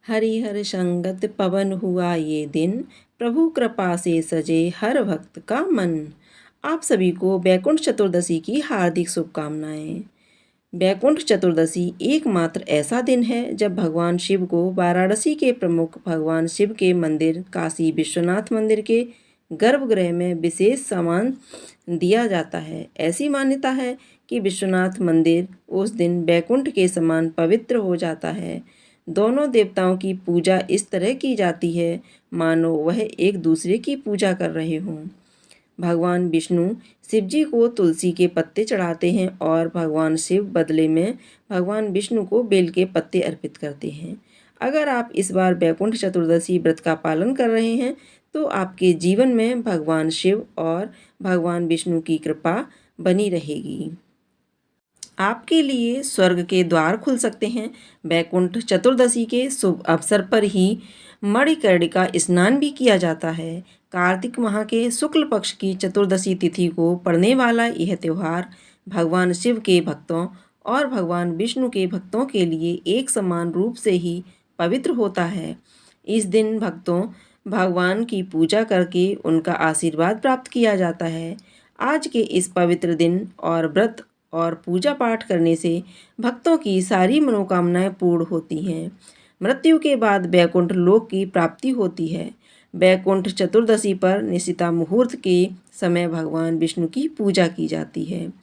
हरिहर संगत पवन हुआ ये दिन, प्रभु कृपा से सजे हर भक्त का मन। आप सभी को बैकुंठ चतुर्दशी की हार्दिक शुभकामनाएं। बैकुंठ चतुर्दशी एकमात्र ऐसा दिन है जब भगवान शिव को वाराणसी के प्रमुख भगवान शिव के मंदिर काशी विश्वनाथ मंदिर के गर्भगृह में विशेष सम्मान दिया जाता है। ऐसी मान्यता है कि विश्वनाथ मंदिर उस दिन बैकुंठ के समान पवित्र हो जाता है। दोनों देवताओं की पूजा इस तरह की जाती है मानो वह एक दूसरे की पूजा कर रहे हों। भगवान विष्णु शिव जी को तुलसी के पत्ते चढ़ाते हैं और भगवान शिव बदले में भगवान विष्णु को बेल के पत्ते अर्पित करते हैं। अगर आप इस बार बैकुंठ चतुर्दशी व्रत का पालन कर रहे हैं तो आपके जीवन में भगवान शिव और भगवान विष्णु की कृपा बनी रहेगी। आपके लिए स्वर्ग के द्वार खुल सकते हैं। बैकुंठ चतुर्दशी के शुभ अवसर पर ही मणिकर्णिका स्नान भी किया जाता है। कार्तिक माह के शुक्ल पक्ष की चतुर्दशी तिथि को पड़ने वाला यह त्यौहार भगवान शिव के भक्तों और भगवान विष्णु के भक्तों के लिए एक समान रूप से ही पवित्र होता है। इस दिन भक्तों भगवान की पूजा करके उनका आशीर्वाद प्राप्त किया जाता है। आज के इस पवित्र दिन और व्रत और पूजा पाठ करने से भक्तों की सारी मनोकामनाएं पूर्ण होती हैं। मृत्यु के बाद बैकुंठ लोक की प्राप्ति होती है। बैकुंठ चतुर्दशी पर निशिता मुहूर्त के समय भगवान विष्णु की पूजा की जाती है,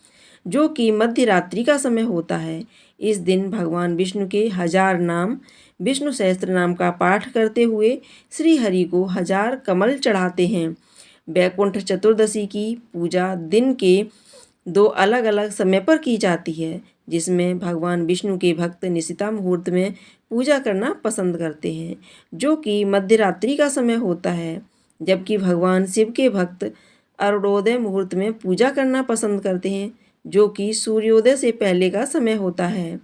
जो कि मध्य रात्रि का समय होता है। इस दिन भगवान विष्णु के 1000 नाम विष्णु सहस्त्र नाम का पाठ करते हुए श्री हरि को 1000 कमल चढ़ाते हैं। बैकुंठ चतुर्दशी की पूजा दिन के 2 अलग अलग समय पर की जाती है, जिसमें भगवान विष्णु के भक्त निशिता मुहूर्त में पूजा करना पसंद करते हैं, जो कि मध्य रात्रि का समय होता है, जबकि भगवान शिव के भक्त अरुणोदय मुहूर्त में पूजा करना पसंद करते हैं, जो कि सूर्योदय से पहले का समय होता है।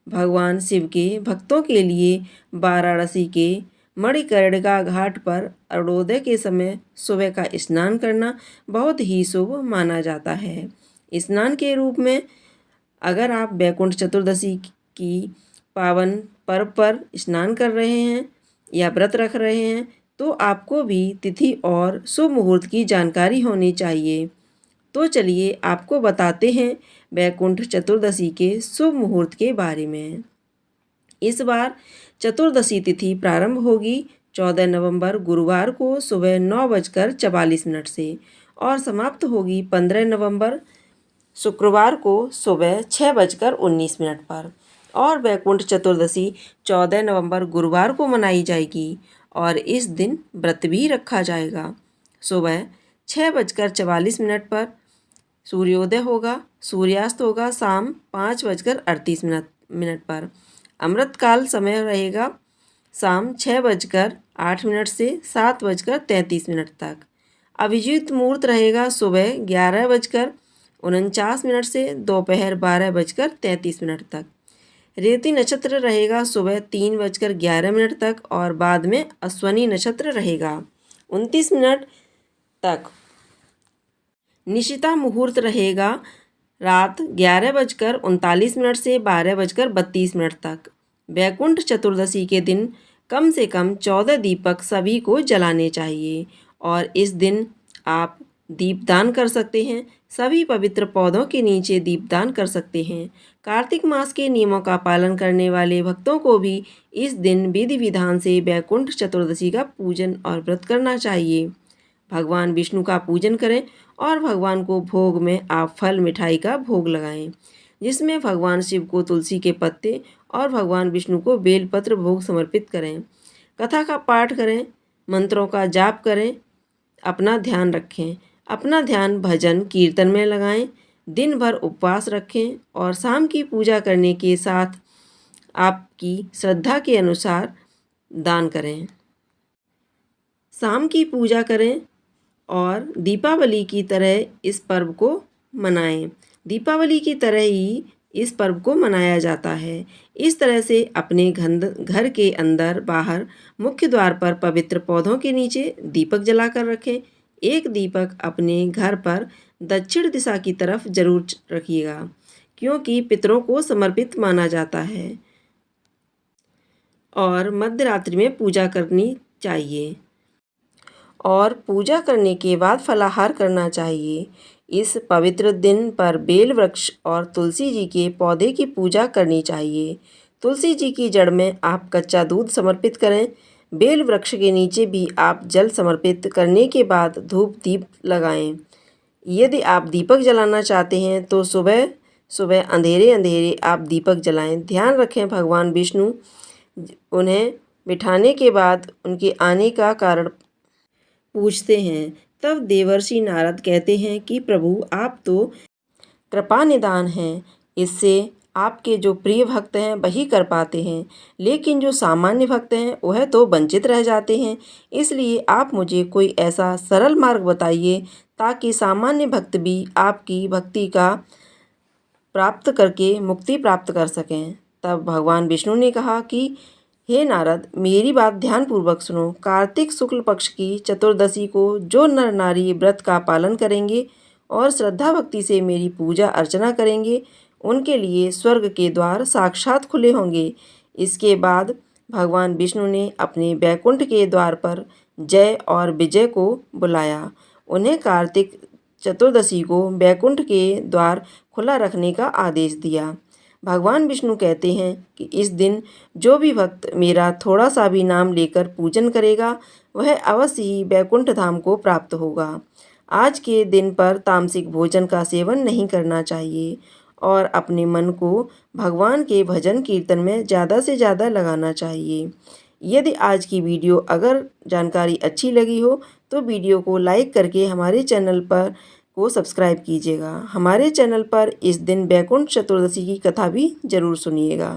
भगवान शिव के भक्तों के लिए वाराणसी के मणिकर्णिका घाट पर अरुणोदय के समय सुबह का स्नान करना बहुत ही शुभ माना जाता है। स्नान के रूप में अगर आप बैकुंठ चतुर्दशी की पावन पर्व पर स्नान कर रहे हैं या व्रत रख रहे हैं तो आपको भी तिथि और शुभ मुहूर्त की जानकारी होनी चाहिए। तो चलिए आपको बताते हैं बैकुंठ चतुर्दशी के शुभ मुहूर्त के बारे में। इस बार चतुर्दशी तिथि प्रारंभ होगी 14 नवंबर गुरुवार को सुबह 9:44 से और समाप्त होगी 15 नवंबर शुक्रवार को सुबह 6:19 पर। और बैकुंठ चतुर्दशी 14 नवंबर गुरुवार को मनाई जाएगी और इस दिन व्रत भी रखा जाएगा। सुबह 6:44 पर सूर्योदय होगा, सूर्यास्त होगा शाम 5:38 पर। अमृतकाल समय रहेगा शाम 6:08 से 7:33 तक। अभिजीत मुहूर्त रहेगा सुबह 11:49 से दोपहर 12:33 तक। रेवती नक्षत्र रहेगा सुबह 3:11 तक और बाद में अश्वनी नक्षत्र रहेगा 29 मिनट तक। निशिता मुहूर्त रहेगा रात 11:39 से 12:32 तक। बैकुंठ चतुर्दशी के दिन कम से कम 14 दीपक सभी को जलाने चाहिए और इस दिन आप दीपदान कर सकते हैं। सभी पवित्र पौधों के नीचे दीपदान कर सकते हैं। कार्तिक मास के नियमों का पालन करने वाले भक्तों को भी इस दिन विधि विधान से बैकुंठ चतुर्दशी का पूजन और व्रत करना चाहिए। भगवान विष्णु का पूजन करें और भगवान को भोग में आप फल मिठाई का भोग लगाएं, जिसमें भगवान शिव को तुलसी के पत्ते और भगवान विष्णु को बेलपत्र भोग समर्पित करें। कथा का पाठ करें, मंत्रों का जाप करें, अपना ध्यान रखें। अपना ध्यान भजन कीर्तन में लगाएं। दिन भर उपवास रखें और शाम की पूजा करने के साथ आपकी श्रद्धा के अनुसार दान करें। शाम की पूजा करें और दीपावली की तरह इस पर्व को मनाएं। दीपावली की तरह ही इस पर्व को मनाया जाता है। इस तरह से अपने घर के अंदर बाहर मुख्य द्वार पर पवित्र पौधों के नीचे दीपक जलाकर रखें। एक दीपक अपने घर पर दक्षिण दिशा की तरफ जरूर रखिएगा, क्योंकि पितरों को समर्पित माना जाता है। और मध्य रात्रि में पूजा करनी चाहिए और पूजा करने के बाद फलाहार करना चाहिए। इस पवित्र दिन पर बेल वृक्ष और तुलसी जी के पौधे की पूजा करनी चाहिए। तुलसी जी की जड़ में आप कच्चा दूध समर्पित करें। बेल वृक्ष के नीचे भी आप जल समर्पित करने के बाद धूप दीप लगाएं। यदि आप दीपक जलाना चाहते हैं तो सुबह सुबह अंधेरे अंधेरे आप दीपक जलाएं। ध्यान रखें, भगवान विष्णु उन्हें बिठाने के बाद उनके आने का कारण पूछते हैं। तब देवर्षि नारद कहते हैं कि प्रभु, आप तो कृपा निदान हैं, इससे आपके जो प्रिय भक्त हैं वही कर पाते हैं, लेकिन जो सामान्य भक्त हैं वह तो वंचित रह जाते हैं। इसलिए आप मुझे कोई ऐसा सरल मार्ग बताइए ताकि सामान्य भक्त भी आपकी भक्ति का प्राप्त करके मुक्ति प्राप्त कर सकें। तब भगवान विष्णु ने कहा कि हे नारद, मेरी बात ध्यानपूर्वक सुनो। कार्तिक शुक्ल पक्ष की चतुर्दशी को जो नर नारी व्रत का पालन करेंगे और श्रद्धा भक्ति से मेरी पूजा अर्चना करेंगे, उनके लिए स्वर्ग के द्वार साक्षात खुले होंगे। इसके बाद भगवान विष्णु ने अपने बैकुंठ के द्वार पर जय और विजय को बुलाया। उन्हें कार्तिक चतुर्दशी को बैकुंठ के द्वार खुला रखने का आदेश दिया। भगवान विष्णु कहते हैं कि इस दिन जो भी भक्त मेरा थोड़ा सा भी नाम लेकर पूजन करेगा वह अवश्य ही बैकुंठ धाम को प्राप्त होगा। आज के दिन पर तामसिक भोजन का सेवन नहीं करना चाहिए और अपने मन को भगवान के भजन कीर्तन में ज़्यादा से ज़्यादा लगाना चाहिए। यदि आज की वीडियो अगर जानकारी अच्छी लगी हो तो वीडियो को लाइक करके हमारे चैनल पर को सब्सक्राइब कीजिएगा। हमारे चैनल पर इस दिन बैकुंठ चतुर्दशी की कथा भी ज़रूर सुनिएगा।